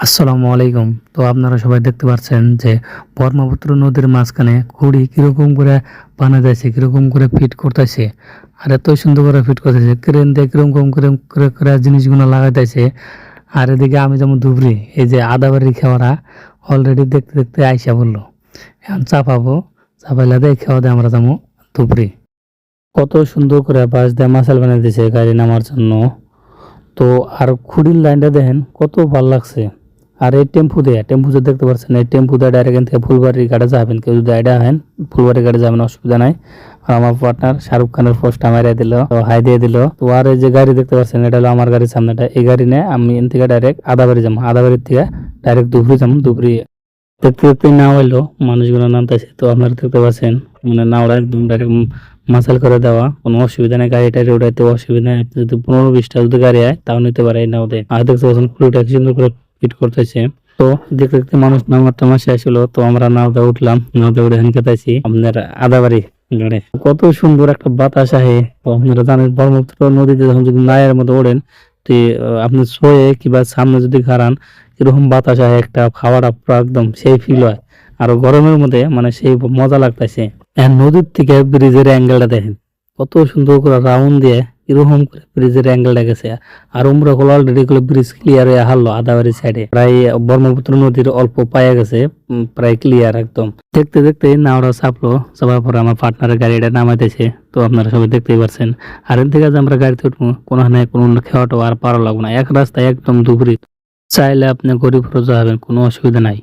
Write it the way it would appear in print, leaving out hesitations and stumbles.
আসসালামু আলাইকুম। তো আপনারা সবাই দেখতে পাচ্ছেন যে ব্রহ্মপুত্র নদীর মাঝখানে খুঁড়ি কিরকম করে বানা যাইছে, কিরকম করে ফিট করতেছে। আর এত সুন্দর করে ফিট করতেছে, ক্রেন দিয়ে কিরকম করে জিনিসগুলো লাগাইতেছে। আর এদিকে আমি যেমন ধুবড়ি, এই যে আদাবাড়ির খেওয়ারা অলরেডি দেখতে দেখতে আইসা বললো এখন চাপাবো, চাপাইলা দিয়ে খেওয়া দিয়ে আমরা যাবো ধুবড়ি। কত সুন্দর করে বাঁশ দিয়ে মাসাল বানিয়ে দিয়েছে গাড়ি নামার জন্য। তো আর খুঁড়ির লাইনটা দেখেন কত ভালো লাগছে। আর এই টেম্পু যে দেখতে পাচ্ছেন, এই টেম্পু দিয়ে ডাইরেক্ট এখান থেকে ফুলবাড়ির ঘাটে যাবেন। কেউ যদি আইডিয়া হয় ফুলবাড়ির ঘাটে যাবেন, অসুবিধা নাই। আর আমার পার্টনার শাহরুখ খানের পোস্ট মারিয়ে দিল, তো হাই দিয়ে দিল। তো আর এই যে গাড়ি দেখতে পাচ্ছেন, এটা হলো আমার গাড়ির সামনেটা। এই গাড়ি নিয়ে আমি এখান থেকে ডাইরেক্ট আদাবাড়ি যাবো, আদাবাড়ির থেকে ডাইরেক্ট ধুবড়ি যাবো। ধুবড়ি দেখতে দেখতে না হইলো মানুষগুলো নামতেছে, তো আপনারা দেখতে পাচ্ছেন মানে নাওড়া একদম ডাইরেক্ট মাসাল করে দেওয়া, কোনো অসুবিধা নেই। গাড়ি টাড়ি উঠাইতে অসুবিধা নেই। আপনি যদি 15-20টা যদি গাড়ি হয় তাও নিতে পারে এই নাওতে। আর দেখতে পাচ্ছেন পুরোটা কি সুন্দর করে ফিট করতেছে। তো দেখতে দেখতে মানুষ নামার টামা শেষ হলো, তো আমরা নাওতে উঠলাম। নাওতে উঠে হেনকাতাইছি আপনার আদাবাড়ি গাড়ি। কত সুন্দর একটা বাতাস আহে। তো আপনারা জানেন ব্রহ্মপুত্র নদীতে যখন যদি নায়ের মধ্যে ওঠেন, তো আপনি শোয়ে কিংবা সামনে যদি খাড়ান, এরকম বাতাস আহে, একটা খাওয়াটা পুরো একদম সেই ফিল হয়। আর গরমের মধ্যে মানে সেই মজা লাগতেছে। নদীর থেকে ব্রিজের অ্যাঙ্গেলটা দেখেন কত সুন্দর করে রাউন্ড দিয়ে এরকম করে ব্রিজের অ্যাঙ্গেলটা গেছে। আর উমরা হলো অলরেডি গুলো ব্রিজ ক্লিয়ার হয়ে হারলো আদাবাড়ি সাইডে, প্রায় ব্রহ্মপুত্র নদীর অল্প পায়ে গেছে, প্রায় ক্লিয়ার একদম। দেখতে দেখতে নাওড়া চাপলো, চাপার পরে আমার পার্টনারের গাড়িটা নামাইতেছে। তো আপনারা সবাই দেখতেই পাচ্ছেন। আর এর থেকে যে আমরা গাড়িতে উঠবো, কোনো খেওয়াটাও আর পারো লাগবো না, এক রাস্তায় একদম ধুবড়ি। চাইলে আপনি গরিব যাবেন, কোনো অসুবিধা নাই।